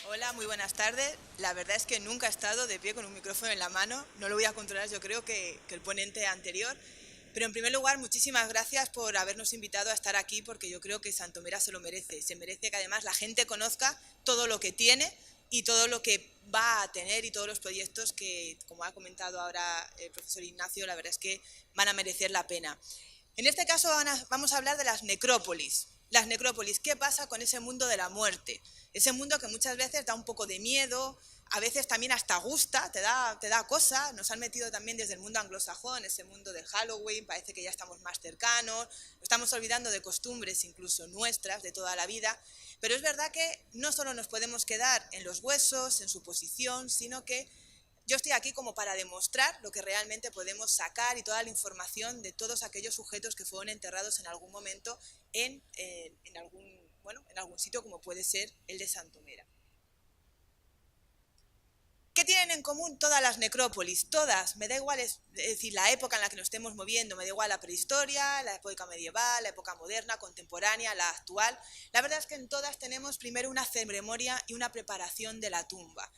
Hola, muy buenas tardes. La verdad es que nunca he estado de pie con un micrófono en la mano. No lo voy a controlar, yo creo que el ponente anterior. Pero en primer lugar, muchísimas gracias por habernos invitado a estar aquí, porque yo creo que Santomera se lo merece. Se merece que además la gente conozca todo lo que tiene y todo lo que va a tener y todos los proyectos que, como ha comentado ahora el profesor Ignacio, la verdad es que van a merecer la pena. En este caso vamos a hablar de las necrópolis. Las necrópolis, ¿qué pasa con ese mundo de la muerte? Ese mundo que muchas veces da un poco de miedo, a veces también hasta gusta, te da cosa. Nos han metido también desde el mundo anglosajón, ese mundo del Halloween, parece que ya estamos más cercanos, estamos olvidando de costumbres incluso nuestras de toda la vida. Pero es verdad que no solo nos podemos quedar en los huesos, en su posición, sino que yo estoy aquí como para demostrar lo que realmente podemos sacar y toda la información de todos aquellos sujetos que fueron enterrados en algún momento en algún sitio como puede ser el de Santomera. ¿Qué tienen en común todas las necrópolis? Todas, me da igual, es decir, la época en la que nos estemos moviendo, me da igual la prehistoria, la época medieval, la época moderna, contemporánea, la actual. La verdad es que en todas tenemos primero una ceremonia y una preparación de la tumba.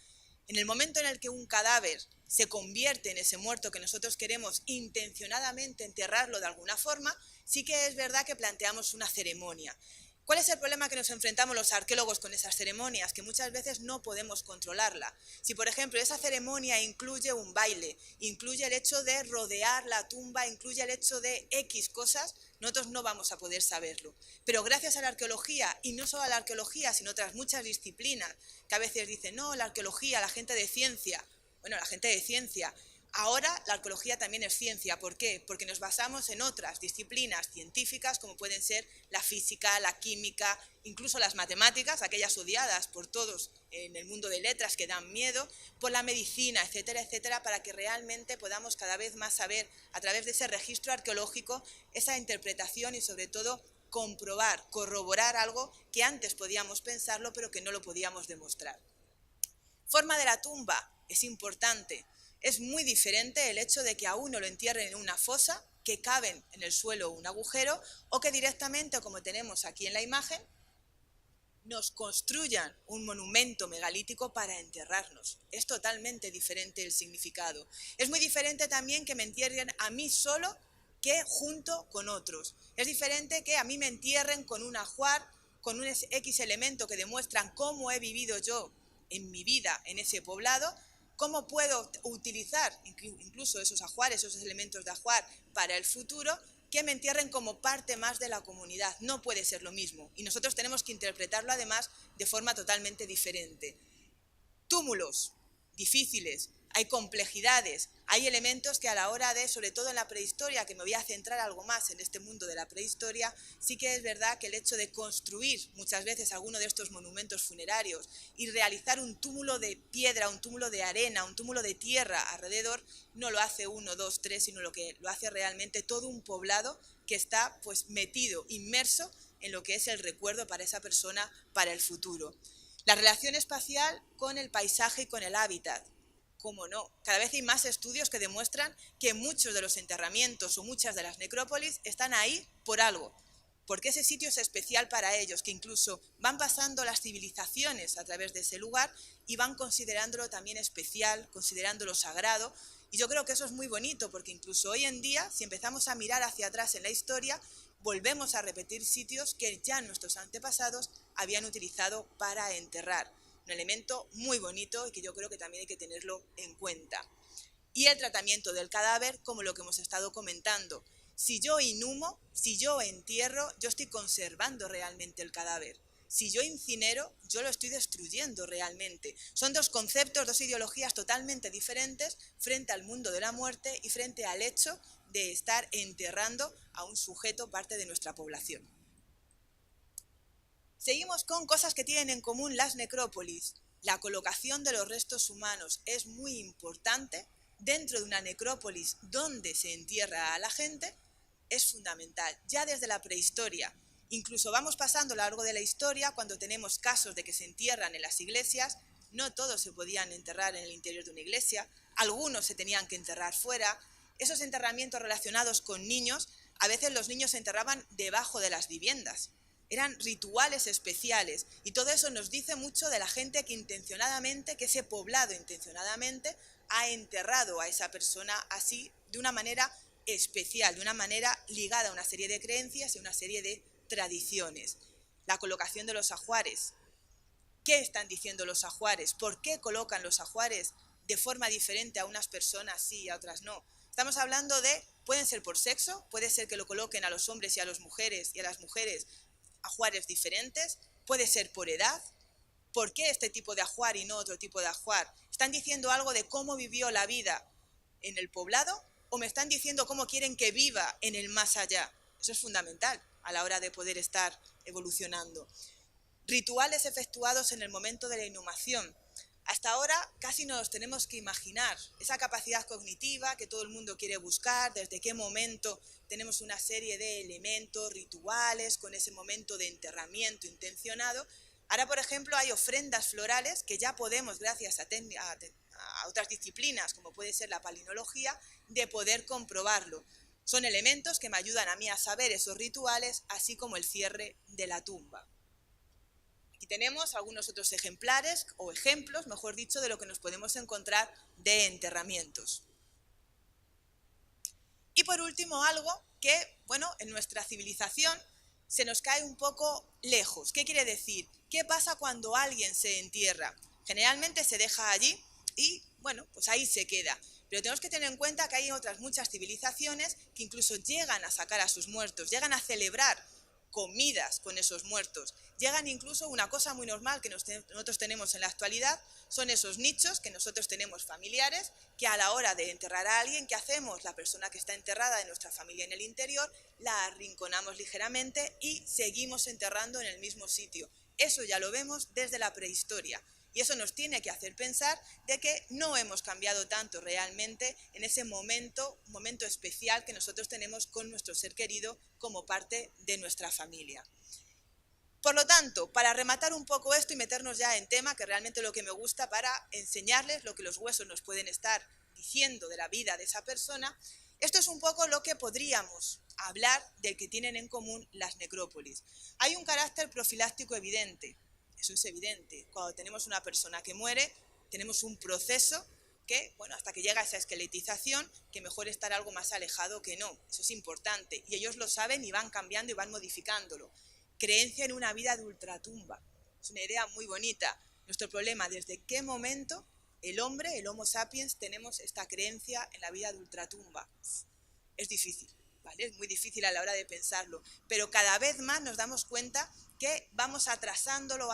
En el momento en el que un cadáver se convierte en ese muerto que nosotros queremos intencionadamente enterrarlo de alguna forma, sí que es verdad que planteamos una ceremonia. ¿Cuál es el problema que nos enfrentamos los arqueólogos con esas ceremonias? Que muchas veces no podemos controlarla. Si, por ejemplo, esa ceremonia incluye un baile, incluye el hecho de rodear la tumba, incluye el hecho de X cosas, nosotros no vamos a poder saberlo. Pero gracias a la arqueología, y no solo a la arqueología, sino a otras muchas disciplinas, que a veces dicen, no, la arqueología, la gente de ciencia. Bueno, la gente de ciencia. Ahora la arqueología también es ciencia. ¿Por qué? Porque nos basamos en otras disciplinas científicas como pueden ser la física, la química, incluso las matemáticas, aquellas odiadas por todos en el mundo de letras que dan miedo, por la medicina, etcétera, etcétera, para que realmente podamos cada vez más saber a través de ese registro arqueológico esa interpretación y sobre todo comprobar, corroborar algo que antes podíamos pensarlo pero que no lo podíamos demostrar. Forma de la tumba es importante. Es muy diferente el hecho de que a uno lo entierren en una fosa, que caben en el suelo un agujero, o que directamente, como tenemos aquí en la imagen, nos construyan un monumento megalítico para enterrarnos. Es totalmente diferente el significado. Es muy diferente también que me entierren a mí solo que junto con otros. Es diferente que a mí me entierren con un ajuar, con un X elemento que demuestran cómo he vivido yo en mi vida en ese poblado, cómo puedo utilizar incluso esos ajuares, esos elementos de ajuar para el futuro, que me entierren como parte más de la comunidad. No puede ser lo mismo. Y nosotros tenemos que interpretarlo además de forma totalmente diferente. Túmulos difíciles, hay complejidades, hay elementos que a la hora de, sobre todo en la prehistoria, que me voy a centrar algo más en este mundo de la prehistoria, sí que es verdad que el hecho de construir muchas veces alguno de estos monumentos funerarios y realizar un túmulo de piedra, un túmulo de arena, un túmulo de tierra alrededor, no lo hace uno, dos, tres, sino lo que lo hace realmente todo un poblado que está pues metido, inmerso en lo que es el recuerdo para esa persona, para el futuro. La relación espacial con el paisaje y con el hábitat. ¿Cómo no? Cada vez hay más estudios que demuestran que muchos de los enterramientos o muchas de las necrópolis están ahí por algo, porque ese sitio es especial para ellos, que incluso van pasando las civilizaciones a través de ese lugar y van considerándolo también especial, considerándolo sagrado. Y yo creo que eso es muy bonito, porque incluso hoy en día, si empezamos a mirar hacia atrás en la historia, volvemos a repetir sitios que ya nuestros antepasados habían utilizado para enterrar. Un elemento muy bonito y que yo creo que también hay que tenerlo en cuenta. Y el tratamiento del cadáver, como lo que hemos estado comentando. Si yo inhumo, si yo entierro, yo estoy conservando realmente el cadáver. Si yo incinero, yo lo estoy destruyendo realmente. Son dos conceptos, dos ideologías totalmente diferentes frente al mundo de la muerte y frente al hecho de estar enterrando a un sujeto parte de nuestra población. Seguimos con cosas que tienen en común las necrópolis. La colocación de los restos humanos es muy importante. Dentro de una necrópolis donde se entierra a la gente es fundamental, ya desde la prehistoria. Incluso vamos pasando a lo largo de la historia, cuando tenemos casos de que se entierran en las iglesias, no todos se podían enterrar en el interior de una iglesia, algunos se tenían que enterrar fuera. Esos enterramientos relacionados con niños, a veces los niños se enterraban debajo de las viviendas. eran rituales especiales. Y todo eso nos dice mucho de la gente que intencionadamente, que ese poblado intencionadamente ha enterrado a esa persona así, de una manera especial, de una manera ligada a una serie de creencias y una serie de tradiciones. La colocación de los ajuares. ¿Qué están diciendo los ajuares? ¿Por qué colocan los ajuares de forma diferente a unas personas sí y a otras no? Estamos hablando de, pueden ser por sexo, puede ser que lo coloquen a los hombres y a las mujeres ajuares diferentes, puede ser por edad. ¿Por qué este tipo de ajuar y no otro tipo de ajuar? ¿Están diciendo algo de cómo vivió la vida en el poblado o me están diciendo cómo quieren que viva en el más allá? Eso es fundamental a la hora de poder estar evolucionando. Rituales efectuados en el momento de la inhumación. Hasta ahora casi no nos tenemos que imaginar esa capacidad cognitiva que todo el mundo quiere buscar, desde qué momento tenemos una serie de elementos, rituales, con ese momento de enterramiento intencionado. Ahora, por ejemplo, hay ofrendas florales que ya podemos, gracias a otras disciplinas, como puede ser la palinología, de poder comprobarlo. Son elementos que me ayudan a mí a saber esos rituales, así como el cierre de la tumba. Aquí tenemos algunos otros ejemplares, o ejemplos, mejor dicho, de lo que nos podemos encontrar de enterramientos. Y por último, algo que, bueno, en nuestra civilización se nos cae un poco lejos. ¿Qué quiere decir? ¿Qué pasa cuando alguien se entierra? Generalmente se deja allí y, bueno, pues ahí se queda. Pero tenemos que tener en cuenta que hay otras muchas civilizaciones que incluso llegan a sacar a sus muertos, llegan a celebrar comidas con esos muertos. Llegan incluso, una cosa muy normal que nosotros tenemos en la actualidad, son esos nichos que nosotros tenemos familiares, que a la hora de enterrar a alguien, ¿qué hacemos? La persona que está enterrada de nuestra familia en el interior, la arrinconamos ligeramente y seguimos enterrando en el mismo sitio. Eso ya lo vemos desde la prehistoria. Y eso nos tiene que hacer pensar de que no hemos cambiado tanto realmente en ese momento especial que nosotros tenemos con nuestro ser querido como parte de nuestra familia. Por lo tanto, para rematar un poco esto y meternos ya en tema, que realmente lo que me gusta para enseñarles lo que los huesos nos pueden estar diciendo de la vida de esa persona, esto es un poco lo que podríamos hablar del que tienen en común las necrópolis. Hay un carácter profiláctico evidente. Eso es evidente. Cuando tenemos una persona que muere, tenemos un proceso que, bueno, hasta que llega a esa esqueletización, que mejor estar algo más alejado que no. Eso es importante. Y ellos lo saben y van cambiando y van modificándolo. Creencia en una vida de ultratumba. Es una idea muy bonita. Nuestro problema, ¿desde qué momento el hombre, el Homo sapiens, tenemos esta creencia en la vida de ultratumba? Es difícil, ¿vale? Es muy difícil a la hora de pensarlo. Pero cada vez más nos damos cuenta que vamos atrasándolo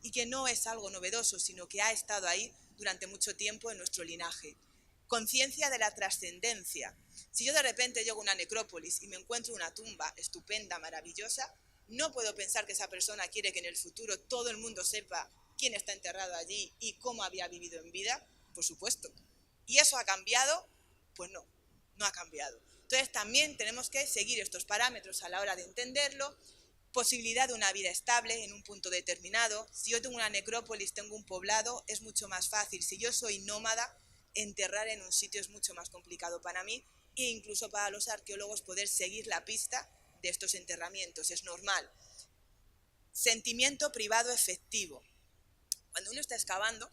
y que no es algo novedoso, sino que ha estado ahí durante mucho tiempo en nuestro linaje. Conciencia de la trascendencia. Si yo de repente llego a una necrópolis y me encuentro una tumba estupenda, maravillosa, no puedo pensar que esa persona quiere que en el futuro todo el mundo sepa quién está enterrado allí y cómo había vivido en vida, por supuesto. ¿Y eso ha cambiado? Pues no, no ha cambiado. Entonces también tenemos que seguir estos parámetros a la hora de entenderlo. Posibilidad de una vida estable en un punto determinado. Si yo tengo una necrópolis, tengo un poblado, es mucho más fácil. Si yo soy nómada, enterrar en un sitio es mucho más complicado para mí e incluso para los arqueólogos poder seguir la pista de estos enterramientos. Es normal. Sentimiento privado efectivo. Cuando uno está excavando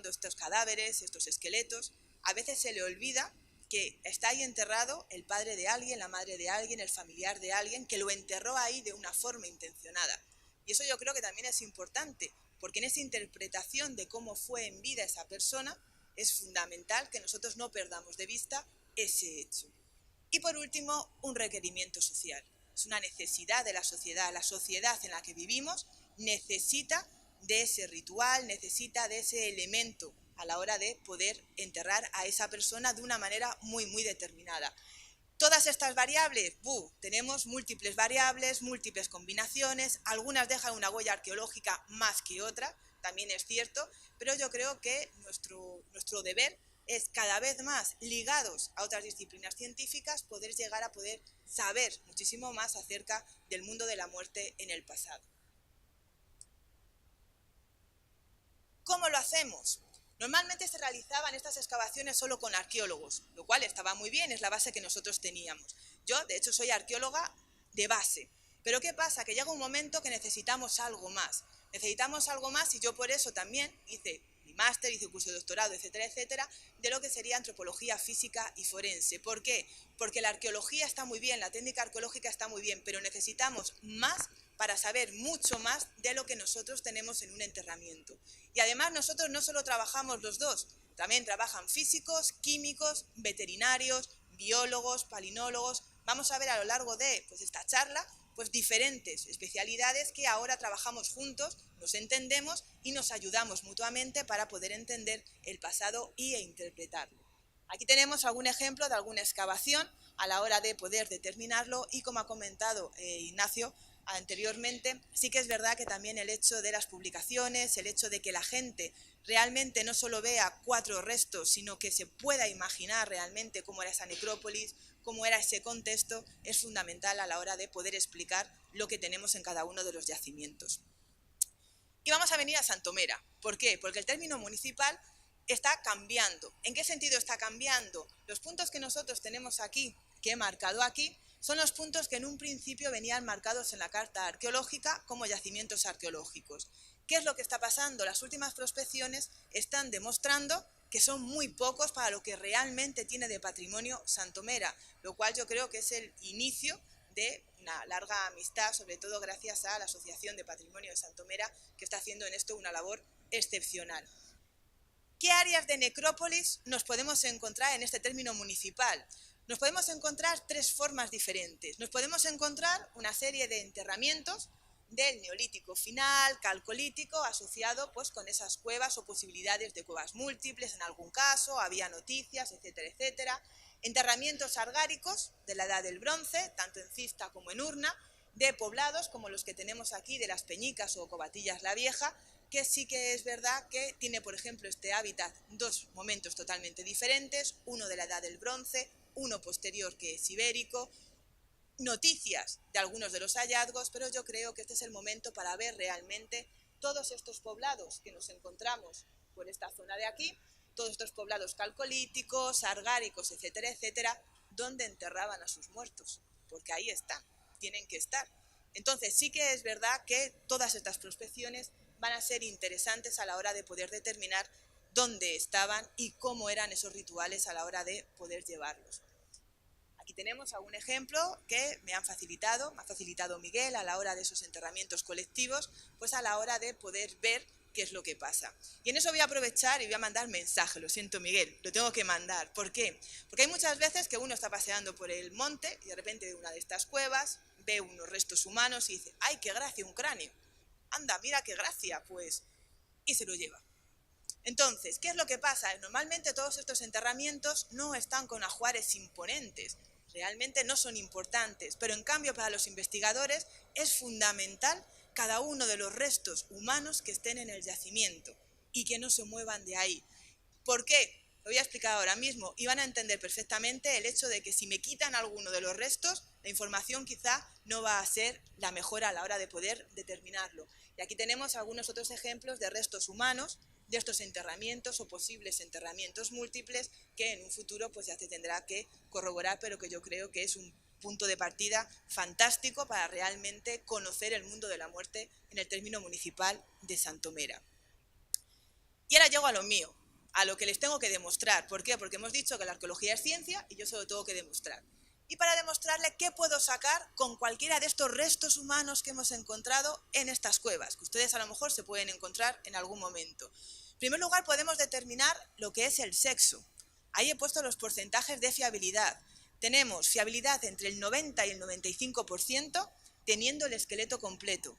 estos cadáveres, estos esqueletos, a veces se le olvida que está ahí enterrado el padre de alguien, la madre de alguien, el familiar de alguien, que lo enterró ahí de una forma intencionada. Y eso yo creo que también es importante, porque en esa interpretación de cómo fue en vida esa persona, es fundamental que nosotros no perdamos de vista ese hecho. Y por último, un requerimiento social. Es una necesidad de la sociedad. La sociedad en la que vivimos necesita de ese ritual, necesita de ese elemento a la hora de poder enterrar a esa persona de una manera muy, muy determinada. Todas estas variables, tenemos múltiples variables, múltiples combinaciones, algunas dejan una huella arqueológica más que otra, también es cierto, pero yo creo que nuestro deber es cada vez más, ligados a otras disciplinas científicas, poder llegar a poder saber muchísimo más acerca del mundo de la muerte en el pasado. ¿Cómo lo hacemos? Normalmente se realizaban estas excavaciones solo con arqueólogos, lo cual estaba muy bien, es la base que nosotros teníamos. Yo, de hecho, soy arqueóloga de base. Pero ¿qué pasa? Que llega un momento que necesitamos algo más. Necesitamos algo más y yo por eso también hice mi máster, hice un curso de doctorado, etcétera, etcétera, de lo que sería antropología física y forense. ¿Por qué? Porque la arqueología está muy bien, la técnica arqueológica está muy bien, pero necesitamos más para saber mucho más de lo que nosotros tenemos en un enterramiento. Y además nosotros no solo trabajamos los dos, también trabajan físicos, químicos, veterinarios, biólogos, palinólogos. Vamos a ver a lo largo de esta charla diferentes especialidades que ahora trabajamos juntos, nos entendemos y nos ayudamos mutuamente para poder entender el pasado e interpretarlo. Aquí tenemos algún ejemplo de alguna excavación a la hora de poder determinarlo y, como ha comentado Ignacio anteriormente, sí que es verdad que también el hecho de las publicaciones, el hecho de que la gente realmente no solo vea 4 restos, sino que se pueda imaginar realmente cómo era esa necrópolis, cómo era ese contexto, es fundamental a la hora de poder explicar lo que tenemos en cada uno de los yacimientos. Y vamos a venir a Santomera. ¿Por qué? Porque el término municipal está cambiando. ¿En qué sentido está cambiando? Los puntos que nosotros tenemos aquí, que he marcado aquí, son los puntos que en un principio venían marcados en la carta arqueológica como yacimientos arqueológicos. ¿Qué es lo que está pasando? Las últimas prospecciones están demostrando que son muy pocos para lo que realmente tiene de patrimonio Santomera, lo cual yo creo que es el inicio de una larga amistad, sobre todo gracias a la Asociación de Patrimonio de Santomera, que está haciendo en esto una labor excepcional. ¿Qué áreas de necrópolis nos podemos encontrar en este término municipal? Nos podemos encontrar 3 formas diferentes. Nos podemos encontrar una serie de enterramientos del neolítico final, calcolítico, asociado con esas cuevas o posibilidades de cuevas múltiples en algún caso, había noticias, etcétera, etcétera. Enterramientos argáricos de la edad del bronce, tanto en cista como en urna, de poblados como los que tenemos aquí de las Peñicas o Covatillas la Vieja, que sí que es verdad que tiene, por ejemplo, este hábitat 2 momentos totalmente diferentes, uno de la edad del bronce, uno posterior que es ibérico, noticias de algunos de los hallazgos, pero yo creo que este es el momento para ver realmente todos estos poblados que nos encontramos por esta zona de aquí, todos estos poblados calcolíticos, argáricos, etcétera, etcétera, donde enterraban a sus muertos, porque ahí están, tienen que estar. Entonces sí que es verdad que todas estas prospecciones van a ser interesantes a la hora de poder determinar dónde estaban y cómo eran esos rituales a la hora de poder llevarlos. Aquí tenemos algún ejemplo que me ha facilitado Miguel a la hora de esos enterramientos colectivos, a la hora de poder ver qué es lo que pasa. Y en eso voy a aprovechar y voy a mandar mensaje, lo siento Miguel, lo tengo que mandar. ¿Por qué? Porque hay muchas veces que uno está paseando por el monte y de repente ve una de estas cuevas, ve unos restos humanos y dice, ¡ay, qué gracia, un cráneo! Anda, mira qué gracia, y se lo lleva. Entonces, ¿qué es lo que pasa? Normalmente todos estos enterramientos no están con ajuares imponentes, realmente no son importantes, pero en cambio para los investigadores es fundamental cada uno de los restos humanos que estén en el yacimiento y que no se muevan de ahí. ¿Por qué? Lo voy a explicar ahora mismo y van a entender perfectamente el hecho de que si me quitan alguno de los restos, la información quizá no va a ser la mejor a la hora de poder determinarlo. Y aquí tenemos algunos otros ejemplos de restos humanos, de estos enterramientos o posibles enterramientos múltiples que en un futuro ya se tendrá que corroborar, pero que yo creo que es un punto de partida fantástico para realmente conocer el mundo de la muerte en el término municipal de Santomera. Y ahora llego a lo mío, a lo que les tengo que demostrar. ¿Por qué? Porque hemos dicho que la arqueología es ciencia y yo se lo tengo que demostrar. Y para demostrarle qué puedo sacar con cualquiera de estos restos humanos que hemos encontrado en estas cuevas, que ustedes a lo mejor se pueden encontrar en algún momento. En primer lugar, podemos determinar lo que es el sexo. Ahí he puesto los porcentajes de fiabilidad. Tenemos fiabilidad entre el 90 y el 95% teniendo el esqueleto completo,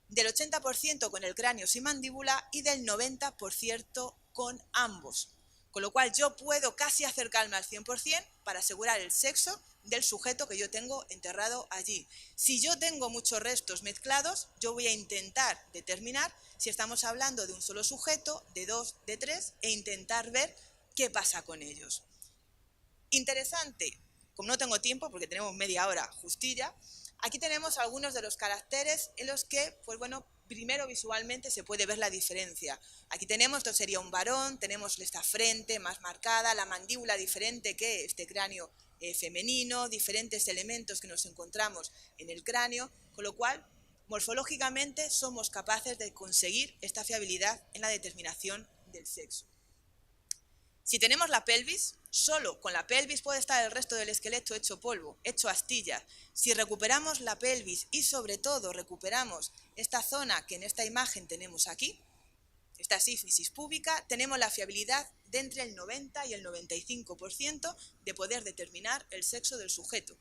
del 80% con el cráneo sin mandíbula y del 90% con ambos. Con lo cual yo puedo casi acercarme al 100% para asegurar el sexo del sujeto que yo tengo enterrado allí. Si yo tengo muchos restos mezclados, yo voy a intentar determinar si estamos hablando de un solo sujeto, de 2, de 3, e intentar ver qué pasa con ellos. Interesante, como no tengo tiempo porque tenemos media hora justilla, aquí tenemos algunos de los caracteres en los que, primero visualmente se puede ver la diferencia. Aquí tenemos, esto sería un varón, tenemos esta frente más marcada, la mandíbula diferente que este cráneo femenino, diferentes elementos que nos encontramos en el cráneo, con lo cual morfológicamente somos capaces de conseguir esta fiabilidad en la determinación del sexo. Si tenemos la pelvis, solo con la pelvis puede estar el resto del esqueleto hecho polvo, hecho astillas. Si recuperamos la pelvis y sobre todo recuperamos esta zona que en esta imagen tenemos aquí, esta sínfisis púbica, tenemos la fiabilidad de entre el 90 y el 95% de poder determinar el sexo del sujeto.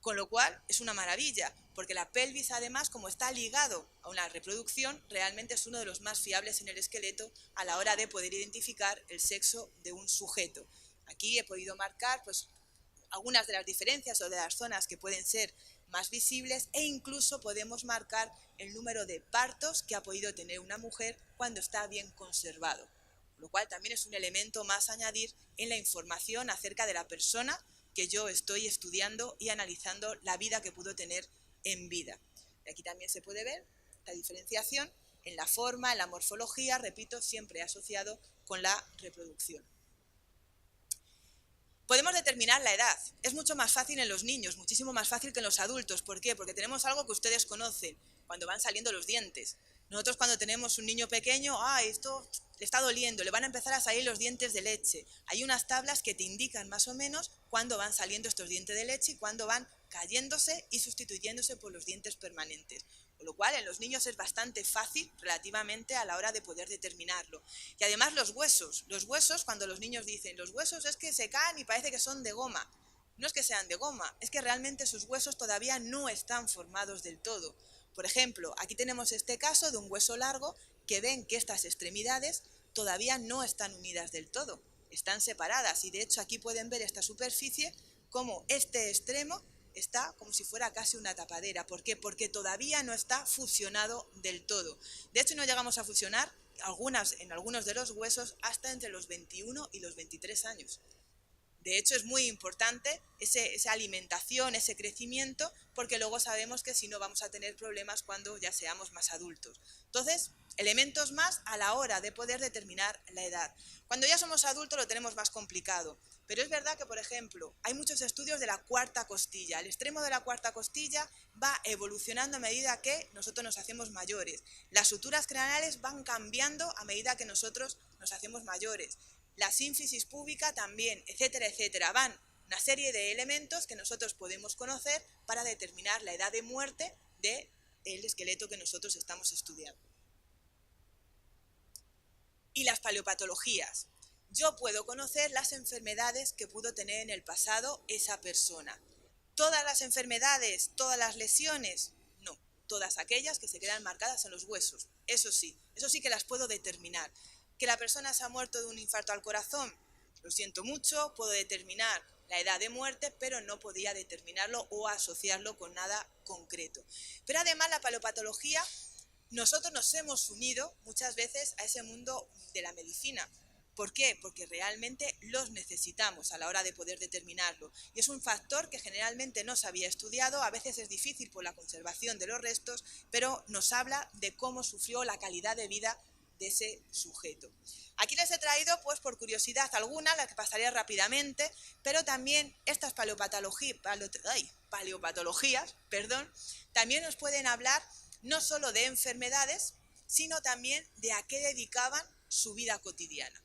Con lo cual es una maravilla, porque la pelvis además, como está ligado a una reproducción, realmente es uno de los más fiables en el esqueleto a la hora de poder identificar el sexo de un sujeto. Aquí he podido marcar pues, algunas de las diferencias o de las zonas que pueden ser más visibles e incluso podemos marcar el número de partos que ha podido tener una mujer cuando está bien conservado, lo cual también es un elemento más a añadir en la información acerca de la persona que yo estoy estudiando y analizando la vida que pudo tener en vida. Y aquí también se puede ver la diferenciación en la forma, en la morfología, repito, siempre asociado con la reproducción. Podemos determinar la edad. Es mucho más fácil en los niños, muchísimo más fácil que en los adultos. ¿Por qué? Porque tenemos algo que ustedes conocen, cuando van saliendo los dientes. Nosotros cuando tenemos un niño pequeño, esto le está doliendo, le van a empezar a salir los dientes de leche. Hay unas tablas que te indican más o menos cuándo van saliendo estos dientes de leche y cuándo van cayéndose y sustituyéndose por los dientes permanentes. Con lo cual en los niños es bastante fácil relativamente a la hora de poder determinarlo. Y además los huesos, cuando los niños dicen, los huesos es que se caen y parece que son de goma. No es que sean de goma, es que realmente sus huesos todavía no están formados del todo. Por ejemplo, aquí tenemos este caso de un hueso largo que ven que estas extremidades todavía no están unidas del todo, están separadas y de hecho aquí pueden ver esta superficie como este extremo está como si fuera casi una tapadera. ¿Por qué? Porque todavía no está fusionado del todo. De hecho no llegamos a fusionar en algunos de los huesos hasta entre los 21 y los 23 años. De hecho, es muy importante esa alimentación, ese crecimiento, porque luego sabemos que si no vamos a tener problemas cuando ya seamos más adultos. Entonces, elementos más a la hora de poder determinar la edad. Cuando ya somos adultos lo tenemos más complicado, pero es verdad que, por ejemplo, hay muchos estudios de la cuarta costilla. El extremo de la cuarta costilla va evolucionando a medida que nosotros nos hacemos mayores. Las suturas craneales van cambiando a medida que nosotros nos hacemos mayores. La sínfisis púbica también, etcétera, etcétera. Van una serie de elementos que nosotros podemos conocer para determinar la edad de muerte del esqueleto que nosotros estamos estudiando. Y las paleopatologías. Yo puedo conocer las enfermedades que pudo tener en el pasado esa persona. ¿Todas las enfermedades, todas las lesiones? No, todas aquellas que se quedan marcadas en los huesos. Eso sí que las puedo determinar. ¿Que la persona se ha muerto de un infarto al corazón? Lo siento mucho, puedo determinar la edad de muerte, pero no podía determinarlo o asociarlo con nada concreto. Pero además la paleopatología, nosotros nos hemos unido muchas veces a ese mundo de la medicina. ¿Por qué? Porque realmente los necesitamos a la hora de poder determinarlo. Y es un factor que generalmente no se había estudiado, a veces es difícil por la conservación de los restos, pero nos habla de cómo sufrió la calidad de vida de ese sujeto. Aquí les he traído, pues por curiosidad alguna, la que pasaré rápidamente, pero también estas paleopatologías, también nos pueden hablar no solo de enfermedades, sino también de a qué dedicaban su vida cotidiana.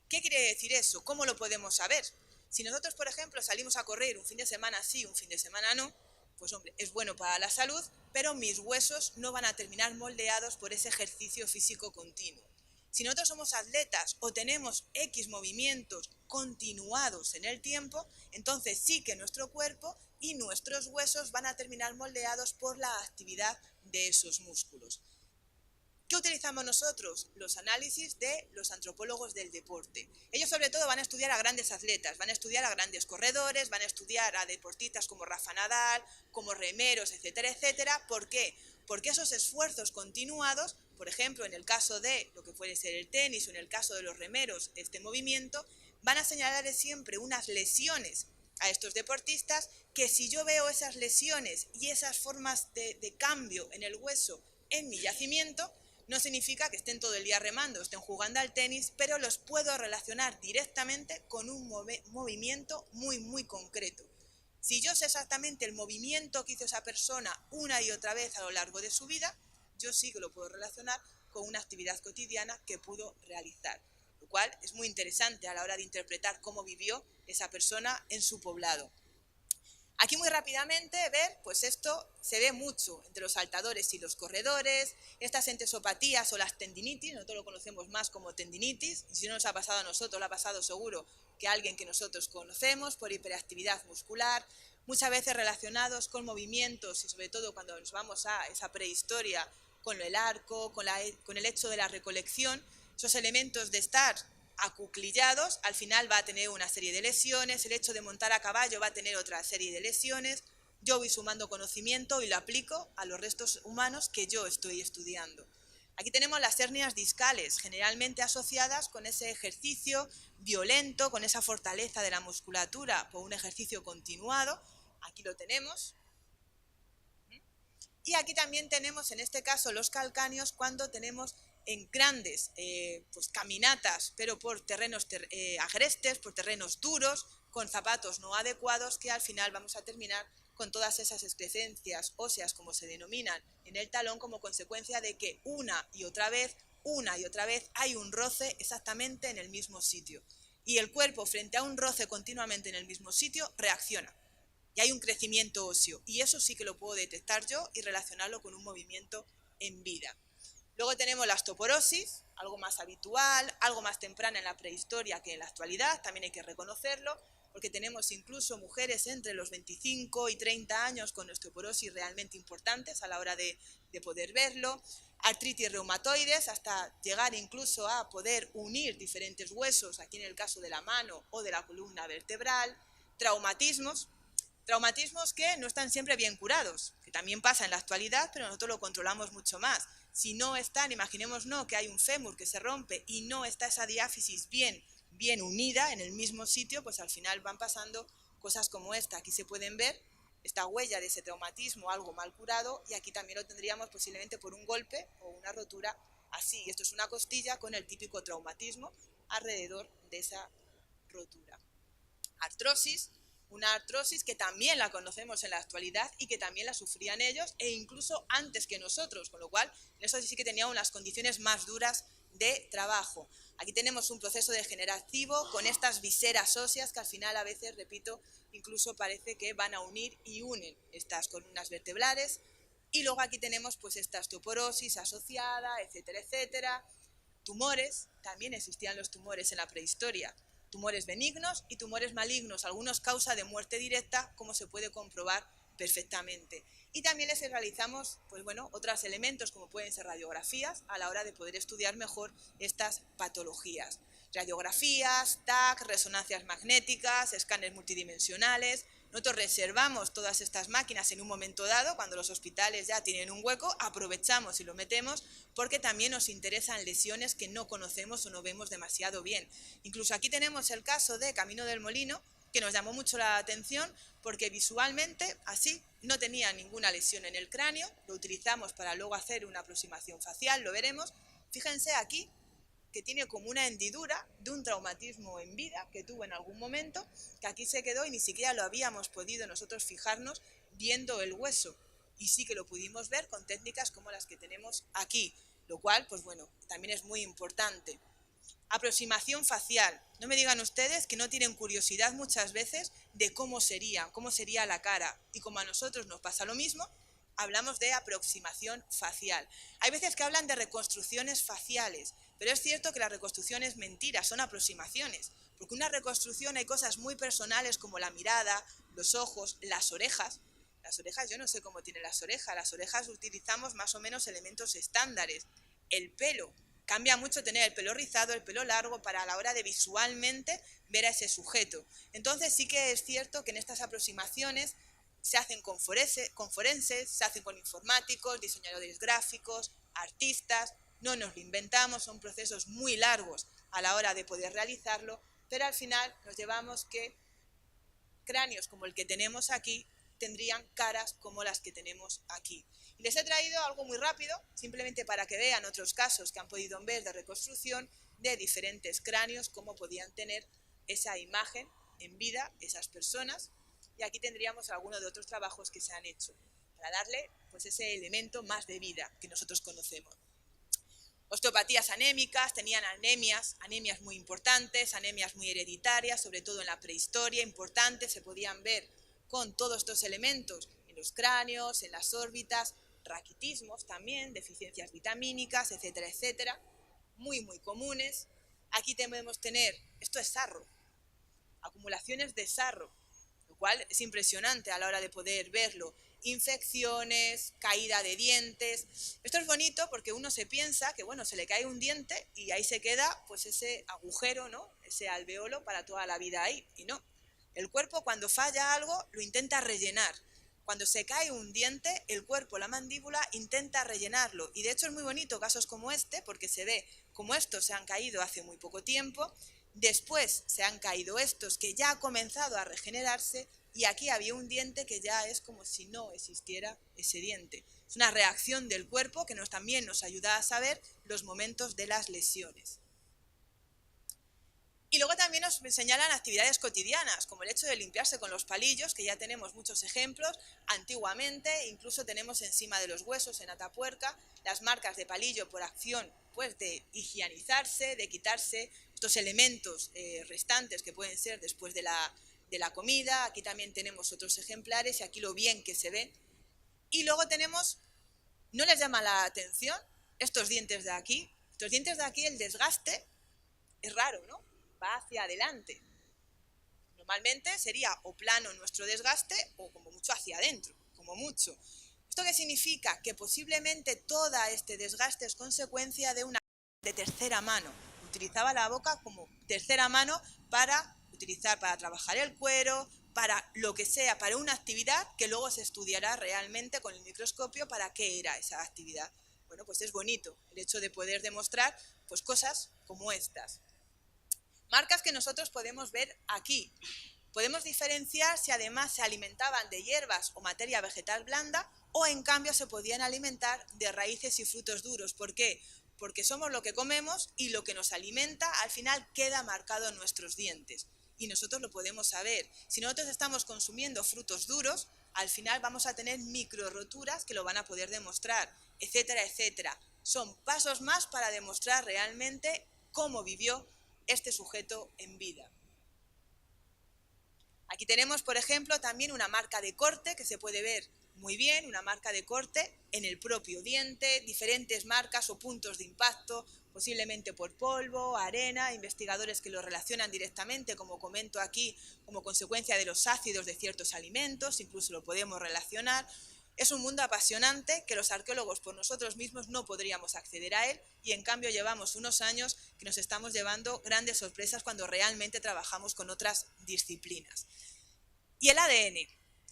¿Qué quiere decir eso? ¿Cómo lo podemos saber? Si nosotros, por ejemplo, salimos a correr un fin de semana sí, un fin de semana no, pues hombre, es bueno para la salud, pero mis huesos no van a terminar moldeados por ese ejercicio físico continuo. Si nosotros somos atletas o tenemos X movimientos continuados en el tiempo, entonces sí que nuestro cuerpo y nuestros huesos van a terminar moldeados por la actividad de esos músculos. ¿Qué utilizamos nosotros? Los análisis de los antropólogos del deporte. Ellos sobre todo van a estudiar a grandes atletas, van a estudiar a grandes corredores, van a estudiar a deportistas como Rafa Nadal, como remeros, etcétera, etcétera. ¿Por qué? Porque esos esfuerzos continuados, por ejemplo, en el caso de lo que puede ser el tenis o en el caso de los remeros, este movimiento, van a señalarle siempre unas lesiones a estos deportistas que si yo veo esas lesiones y esas formas de cambio en el hueso en mi yacimiento, No significa que estén todo el día remando, estén jugando al tenis, pero los puedo relacionar directamente con un movimiento muy concreto. Si yo sé exactamente el movimiento que hizo esa persona una y otra vez a lo largo de su vida, yo sí que lo puedo relacionar con una actividad cotidiana que pudo realizar, lo cual es muy interesante a la hora de interpretar cómo vivió esa persona en su poblado. Aquí muy rápidamente ver, pues esto se ve mucho entre los saltadores y los corredores, estas entesopatías o las tendinitis, nosotros lo conocemos más como tendinitis, y si no nos ha pasado a nosotros, lo ha pasado seguro que a alguien que nosotros conocemos por hiperactividad muscular, muchas veces relacionados con movimientos y sobre todo cuando nos vamos a esa prehistoria con el arco, con el hecho de la recolección, esos elementos de estar acuclillados, al final va a tener una serie de lesiones, el hecho de montar a caballo va a tener otra serie de lesiones, yo voy sumando conocimiento y lo aplico a los restos humanos que yo estoy estudiando. Aquí tenemos las hernias discales, generalmente asociadas con ese ejercicio violento, con esa fortaleza de la musculatura por un ejercicio continuado. Aquí lo tenemos. Y aquí también tenemos, en este caso, los calcáneos cuando tenemos en grandes pues, caminatas, pero por terrenos agrestes, por terrenos duros, con zapatos no adecuados, que al final vamos a terminar con todas esas excrescencias óseas, como se denominan, en el talón, como consecuencia de que una y otra vez hay un roce exactamente en el mismo sitio. Y el cuerpo, frente a un roce continuamente en el mismo sitio, reacciona. Y hay un crecimiento óseo. Y eso sí que lo puedo detectar yo y relacionarlo con un movimiento en vida. Luego tenemos la osteoporosis, algo más habitual, algo más temprana en la prehistoria que en la actualidad, también hay que reconocerlo, porque tenemos incluso mujeres entre los 25 y 30 años con osteoporosis realmente importantes a la hora de poder verlo, artritis reumatoides, hasta llegar incluso a poder unir diferentes huesos, aquí en el caso de la mano o de la columna vertebral, traumatismos que no están siempre bien curados, que también pasa en la actualidad, pero nosotros lo controlamos mucho más. Si no están, imaginémonos que hay un fémur que se rompe y no está esa diáfisis bien unida en el mismo sitio, pues al final van pasando cosas como esta. Aquí se pueden ver esta huella de ese traumatismo, algo mal curado, y aquí también lo tendríamos posiblemente por un golpe o una rotura así. Esto es una costilla con el típico traumatismo alrededor de esa rotura. Artrosis, una artrosis que también la conocemos en la actualidad y que también la sufrían ellos e incluso antes que nosotros, con lo cual eso sí que tenían unas condiciones más duras de trabajo. Aquí tenemos un proceso degenerativo con estas viseras óseas que al final a veces, repito, incluso parece que van a unir y unen estas columnas vertebrales. Y luego aquí tenemos pues esta osteoporosis asociada, etcétera, etcétera. Tumores, también existían los tumores en la prehistoria. Tumores benignos y tumores malignos, algunos causa de muerte directa, como se puede comprobar perfectamente. Y también les realizamos, pues bueno, otros elementos como pueden ser radiografías a la hora de poder estudiar mejor estas patologías. Radiografías, TAC, resonancias magnéticas, escáneres multidimensionales. Nosotros reservamos todas estas máquinas en un momento dado, cuando los hospitales ya tienen un hueco, aprovechamos y lo metemos porque también nos interesan lesiones que no conocemos o no vemos demasiado bien. Incluso aquí tenemos el caso de Camino del Molino, que nos llamó mucho la atención porque visualmente así no tenía ninguna lesión en el cráneo, lo utilizamos para luego hacer una aproximación facial, lo veremos. Fíjense aquí que tiene como una hendidura de un traumatismo en vida que tuvo en algún momento, que aquí se quedó y ni siquiera lo habíamos podido nosotros fijarnos viendo el hueso. Y sí que lo pudimos ver con técnicas como las que tenemos aquí, lo cual, pues bueno, también es muy importante. Aproximación facial. No me digan ustedes que no tienen curiosidad muchas veces de cómo sería la cara. Y como a nosotros nos pasa lo mismo, hablamos de aproximación facial. Hay veces que hablan de reconstrucciones faciales, pero es cierto que la reconstrucción es mentira, son aproximaciones. Porque una reconstrucción hay cosas muy personales como la mirada, los ojos, las orejas. Las orejas, yo no sé cómo tienen las orejas utilizamos más o menos elementos estándares. El pelo, cambia mucho tener el pelo rizado, el pelo largo, para a la hora de visualmente ver a ese sujeto. Entonces sí que es cierto que en estas aproximaciones se hacen con forenses, se hacen con informáticos, diseñadores gráficos, artistas, no nos lo inventamos, son procesos muy largos a la hora de poder realizarlo, pero al final nos llevamos que cráneos como el que tenemos aquí tendrían caras como las que tenemos aquí. Y les he traído algo muy rápido, simplemente para que vean otros casos que han podido ver de reconstrucción de diferentes cráneos, cómo podían tener esa imagen en vida esas personas. Y aquí tendríamos algunos de otros trabajos que se han hecho para darle pues, ese elemento más de vida que nosotros conocemos. Osteopatías anémicas, tenían anemias muy importantes, anemias muy hereditarias, sobre todo en la prehistoria, importantes, se podían ver con todos estos elementos en los cráneos, en las órbitas, raquitismos también, deficiencias vitamínicas, etcétera, etcétera, muy comunes. Aquí podemos tener, esto es sarro, acumulaciones de sarro, lo cual es impresionante a la hora de poder verlo. Infecciones, caída de dientes. Esto es bonito porque uno se piensa que, bueno, se le cae un diente y ahí se queda pues ese agujero, ¿no? Ese alveolo para toda la vida ahí. Y no. El cuerpo cuando falla algo lo intenta rellenar. Cuando se cae un diente, el cuerpo, la mandíbula, intenta rellenarlo. Y de hecho es muy bonito casos como este porque se ve como estos se han caído hace muy poco tiempo. Después se han caído estos que ya ha comenzado a regenerarse y aquí había un diente que ya es como si no existiera ese diente. Es una reacción del cuerpo que también nos ayuda a saber los momentos de las lesiones. Y luego también nos señalan actividades cotidianas, como el hecho de limpiarse con los palillos, que ya tenemos muchos ejemplos. Antiguamente, incluso tenemos encima de los huesos, en Atapuerca, las marcas de palillo por acción pues, de higienizarse, de quitarse estos elementos restantes que pueden ser después de la comida. Aquí también tenemos otros ejemplares y aquí lo bien que se ve. Y luego tenemos, ¿no les llama la atención estos dientes de aquí? Estos dientes de aquí, el desgaste es raro, ¿no? Va hacia adelante. Normalmente sería o plano nuestro desgaste o como mucho hacia adentro, como mucho. ¿Esto qué significa? Que posiblemente todo este desgaste es consecuencia de una de tercera mano. Utilizaba la boca como tercera mano para utilizar para trabajar el cuero, para lo que sea, para una actividad que luego se estudiará realmente con el microscopio para qué era esa actividad. Bueno, pues es bonito el hecho de poder demostrar pues, cosas como estas. Marcas que nosotros podemos ver aquí. Podemos diferenciar si además se alimentaban de hierbas o materia vegetal blanda o en cambio se podían alimentar de raíces y frutos duros. ¿Por qué? Porque somos lo que comemos y lo que nos alimenta al final queda marcado en nuestros dientes. Y nosotros lo podemos saber. Si nosotros estamos consumiendo frutos duros, al final vamos a tener micro roturas que lo van a poder demostrar, etcétera, etcétera. Son pasos más para demostrar realmente cómo vivió este sujeto en vida. Aquí tenemos, por ejemplo, también una marca de corte que se puede ver muy bien, una marca de corte en el propio diente, diferentes marcas o puntos de impacto, posiblemente por polvo, arena, investigadores que lo relacionan directamente, como comento aquí, como consecuencia de los ácidos de ciertos alimentos, incluso lo podemos relacionar. Es un mundo apasionante que los arqueólogos por nosotros mismos no podríamos acceder a él y en cambio llevamos unos años que nos estamos llevando grandes sorpresas cuando realmente trabajamos con otras disciplinas. Y el ADN.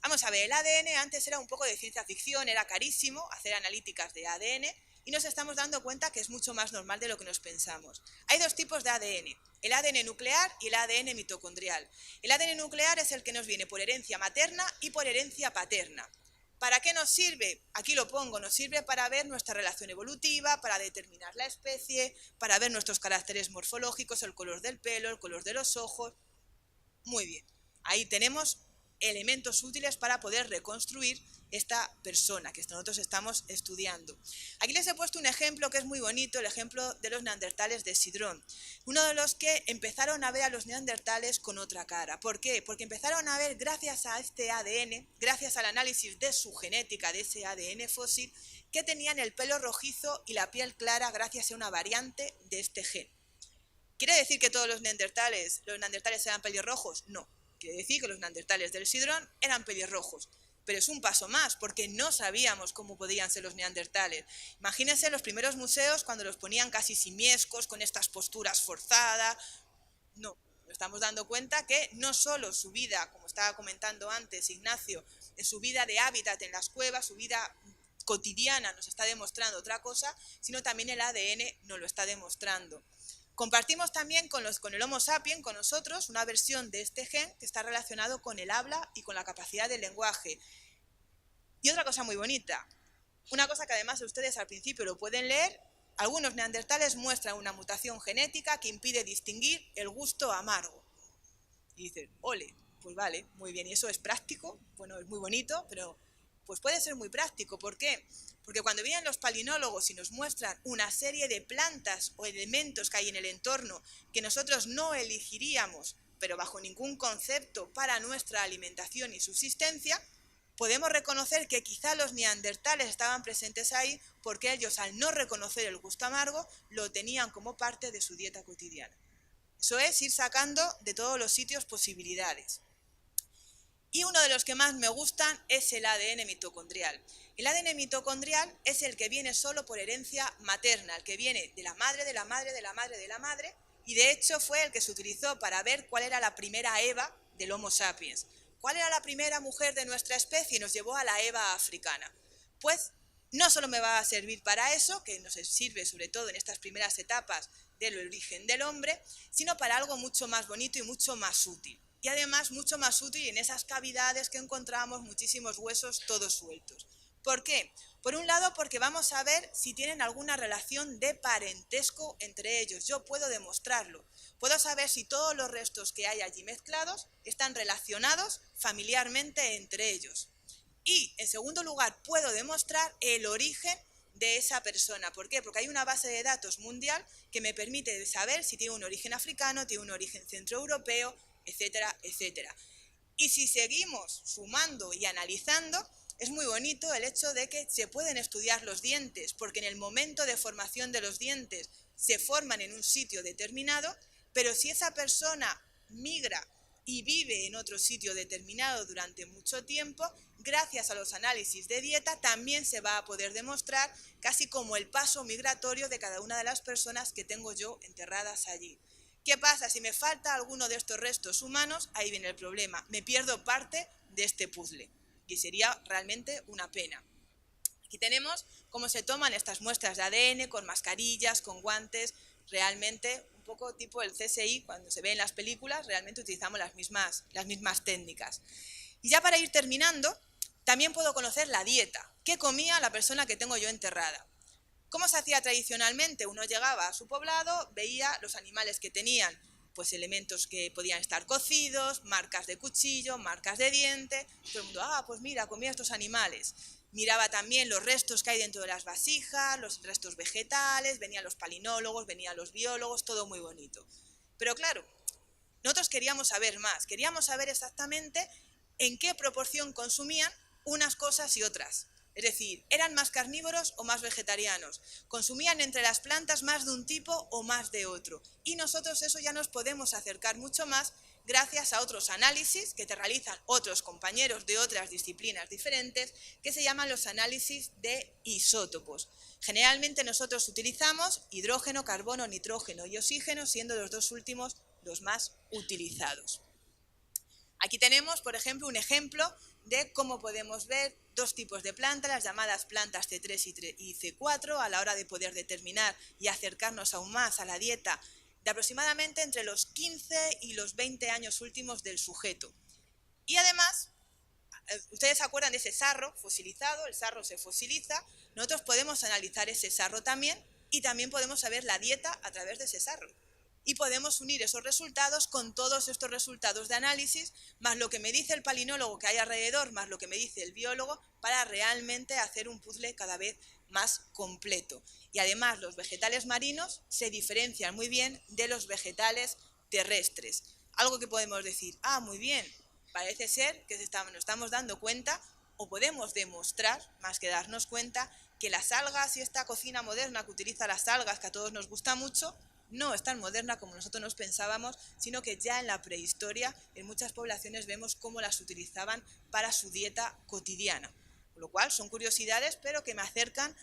Vamos a ver, el ADN antes era un poco de ciencia ficción, era carísimo hacer analíticas de ADN y nos estamos dando cuenta que es mucho más normal de lo que nos pensamos. Hay dos tipos de ADN, el ADN nuclear y el ADN mitocondrial. El ADN nuclear es el que nos viene por herencia materna y por herencia paterna. ¿Para qué nos sirve? Aquí lo pongo, nos sirve para ver nuestra relación evolutiva, para determinar la especie, para ver nuestros caracteres morfológicos, el color del pelo, el color de los ojos. Muy bien, ahí tenemos elementos útiles para poder reconstruir esta persona que nosotros estamos estudiando. Aquí les he puesto un ejemplo que es muy bonito, el ejemplo de los neandertales de Sidrón. Uno de los que empezaron a ver a los neandertales con otra cara. ¿Por qué? Porque empezaron a ver, gracias a este ADN, gracias al análisis de su genética, de ese ADN fósil, que tenían el pelo rojizo y la piel clara gracias a una variante de este gen. ¿Quiere decir que todos los neandertales eran pelirrojos? No. Quiere decir que los neandertales del Sidrón eran pelirrojos. Pero es un paso más, porque no sabíamos cómo podían ser los neandertales. Imagínense los primeros museos cuando los ponían casi simiescos, con estas posturas forzadas. No, nos estamos dando cuenta que no solo su vida, como estaba comentando antes Ignacio, en su vida de hábitat en las cuevas, su vida cotidiana nos está demostrando otra cosa, sino también el ADN nos lo está demostrando. Compartimos también con el Homo sapiens, con nosotros, una versión de este gen que está relacionado con el habla y con la capacidad del lenguaje. Y otra cosa muy bonita, una cosa que además ustedes al principio lo pueden leer, algunos neandertales muestran una mutación genética que impide distinguir el gusto amargo. Y dicen, ole, pues vale, muy bien, y eso es práctico, bueno, es muy bonito, pero pues puede ser muy práctico. ¿Por qué? Porque cuando vienen los palinólogos y nos muestran una serie de plantas o elementos que hay en el entorno que nosotros no elegiríamos, pero bajo ningún concepto para nuestra alimentación y subsistencia, podemos reconocer que quizá los neandertales estaban presentes ahí porque ellos, al no reconocer el gusto amargo, lo tenían como parte de su dieta cotidiana. Eso es ir sacando de todos los sitios posibilidades. Y uno de los que más me gustan es el ADN mitocondrial. El ADN mitocondrial es el que viene solo por herencia materna, el que viene de la madre, de la madre, de la madre, de la madre, y de hecho fue el que se utilizó para ver cuál era la primera Eva del Homo sapiens. ¿Cuál era la primera mujer de nuestra especie? Y nos llevó a la Eva africana. Pues no solo me va a servir para eso, que nos sirve sobre todo en estas primeras etapas del origen del hombre, sino para algo mucho más bonito y mucho más útil. Y además mucho más útil en esas cavidades que encontramos muchísimos huesos todos sueltos. ¿Por qué? Por un lado, porque vamos a ver si tienen alguna relación de parentesco entre ellos. Yo puedo demostrarlo. Puedo saber si todos los restos que hay allí mezclados están relacionados familiarmente entre ellos. Y, en segundo lugar, puedo demostrar el origen de esa persona. ¿Por qué? Porque hay una base de datos mundial que me permite saber si tiene un origen africano, tiene un origen centroeuropeo, etcétera, etcétera. Y si seguimos sumando y analizando, es muy bonito el hecho de que se pueden estudiar los dientes, porque en el momento de formación de los dientes se forman en un sitio determinado, pero si esa persona migra y vive en otro sitio determinado durante mucho tiempo, gracias a los análisis de dieta también se va a poder demostrar casi como el paso migratorio de cada una de las personas que tengo yo enterradas allí. ¿Qué pasa? Si me falta alguno de estos restos humanos, ahí viene el problema. Me pierdo parte de este puzzle, y sería realmente una pena. Aquí tenemos cómo se toman estas muestras de ADN con mascarillas, con guantes, realmente un poco tipo el CSI, cuando se ve en las películas, realmente utilizamos las mismas técnicas. Y ya para ir terminando, también puedo conocer la dieta. ¿Qué comía la persona que tengo yo enterrada? ¿Cómo se hacía tradicionalmente? Uno llegaba a su poblado, veía los animales que tenían, pues elementos que podían estar cocidos, marcas de cuchillo, marcas de diente. Todo el mundo, pues mira, comía estos animales. Miraba también los restos que hay dentro de las vasijas, los restos vegetales, venían los palinólogos, venían los biólogos, todo muy bonito. Pero claro, nosotros queríamos saber más, queríamos saber exactamente en qué proporción consumían unas cosas y otras. Es decir, ¿eran más carnívoros o más vegetarianos? ¿Consumían entre las plantas más de un tipo o más de otro? Y nosotros eso ya nos podemos acercar mucho más gracias a otros análisis que te realizan otros compañeros de otras disciplinas diferentes, que se llaman los análisis de isótopos. Generalmente nosotros utilizamos hidrógeno, carbono, nitrógeno y oxígeno, siendo los dos últimos los más utilizados. Aquí tenemos, por ejemplo, un ejemplo de cómo podemos ver dos tipos de plantas, las llamadas plantas C3 y C4, a la hora de poder determinar y acercarnos aún más a la dieta de aproximadamente entre los 15 y los 20 años últimos del sujeto. Y además, ustedes se acuerdan de ese sarro fosilizado, el sarro se fosiliza, nosotros podemos analizar ese sarro también y también podemos saber la dieta a través de ese sarro. Y podemos unir esos resultados con todos estos resultados de análisis, más lo que me dice el palinólogo que hay alrededor, más lo que me dice el biólogo, para realmente hacer un puzzle cada vez más completo. Y además los vegetales marinos se diferencian muy bien de los vegetales terrestres. Algo que podemos decir, muy bien, parece ser que nos estamos dando cuenta, o podemos demostrar, más que darnos cuenta, que las algas y esta cocina moderna que utiliza las algas, que a todos nos gusta mucho, no es tan moderna como nosotros nos pensábamos, sino que ya en la prehistoria en muchas poblaciones vemos cómo las utilizaban para su dieta cotidiana. Con lo cual son curiosidades, pero que me acercan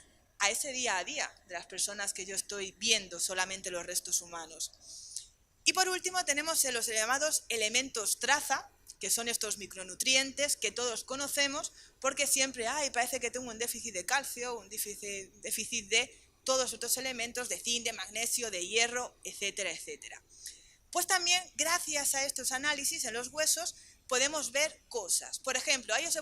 a ese día a día de las personas que yo estoy viendo solamente los restos humanos. Y por último tenemos los llamados elementos traza, que son estos micronutrientes que todos conocemos, porque siempre, parece que tengo un déficit de calcio, un déficit de todos otros elementos de zinc, de magnesio, de hierro, etcétera, etcétera. Pues también, gracias a estos análisis en los huesos, podemos ver cosas. Por ejemplo, ahí les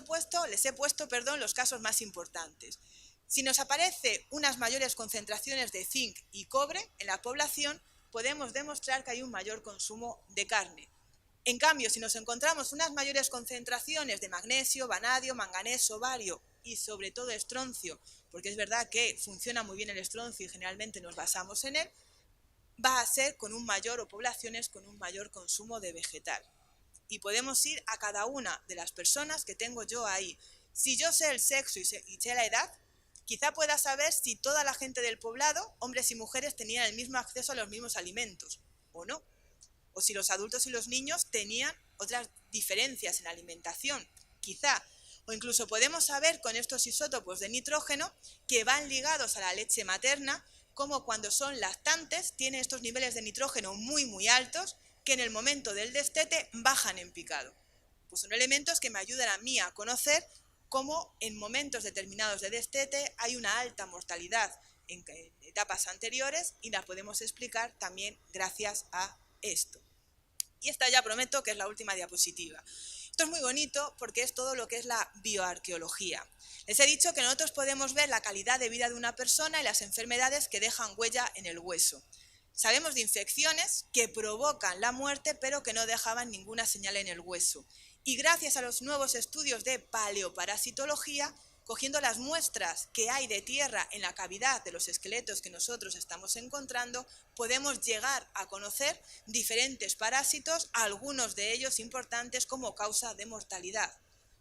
he puesto los casos más importantes. Si nos aparece unas mayores concentraciones de zinc y cobre en la población, podemos demostrar que hay un mayor consumo de carne. En cambio, si nos encontramos unas mayores concentraciones de magnesio, vanadio, manganeso, bario y sobre todo estroncio, porque es verdad que funciona muy bien el estroncio y generalmente nos basamos en él, va a ser con un mayor o poblaciones con un mayor consumo de vegetal. Y podemos ir a cada una de las personas que tengo yo ahí. Si yo sé el sexo y sé la edad, quizá pueda saber si toda la gente del poblado, hombres y mujeres, tenían el mismo acceso a los mismos alimentos o no. O si los adultos y los niños tenían otras diferencias en la alimentación, quizá. O incluso podemos saber con estos isótopos de nitrógeno que van ligados a la leche materna, como cuando son lactantes, tienen estos niveles de nitrógeno muy, muy altos, que en el momento del destete bajan en picado. Pues son elementos que me ayudan a mí a conocer cómo en momentos determinados de destete hay una alta mortalidad en etapas anteriores y la podemos explicar también gracias a esto. Y esta ya prometo que es la última diapositiva. Esto es muy bonito porque es todo lo que es la bioarqueología. Les he dicho que nosotros podemos ver la calidad de vida de una persona y las enfermedades que dejan huella en el hueso. Sabemos de infecciones que provocan la muerte pero que no dejaban ninguna señal en el hueso. Y gracias a los nuevos estudios de paleoparasitología, cogiendo las muestras que hay de tierra en la cavidad de los esqueletos que nosotros estamos encontrando, podemos llegar a conocer diferentes parásitos, algunos de ellos importantes como causa de mortalidad.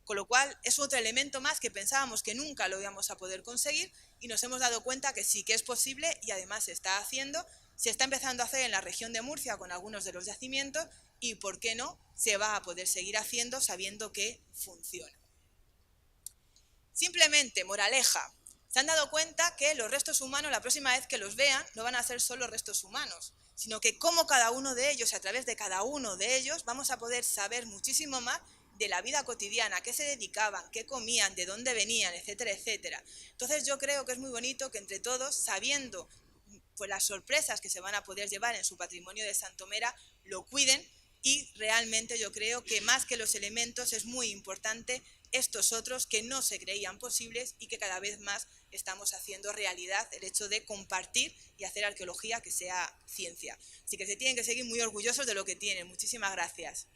Con lo cual es otro elemento más que pensábamos que nunca lo íbamos a poder conseguir y nos hemos dado cuenta que sí que es posible y además se está haciendo, se está empezando a hacer en la región de Murcia con algunos de los yacimientos y, ¿por qué no?, se va a poder seguir haciendo sabiendo que funciona. Simplemente, moraleja, se han dado cuenta que los restos humanos, la próxima vez que los vean, no van a ser solo restos humanos, sino que como cada uno de ellos, a través de cada uno de ellos, vamos a poder saber muchísimo más de la vida cotidiana, qué se dedicaban, qué comían, de dónde venían, etcétera, etcétera. Entonces yo creo que es muy bonito que entre todos, sabiendo pues, las sorpresas que se van a poder llevar en su patrimonio de Santomera, lo cuiden y realmente yo creo que más que los elementos es muy importante estos otros que no se creían posibles y que cada vez más estamos haciendo realidad el hecho de compartir y hacer arqueología que sea ciencia. Así que se tienen que seguir muy orgullosos de lo que tienen. Muchísimas gracias.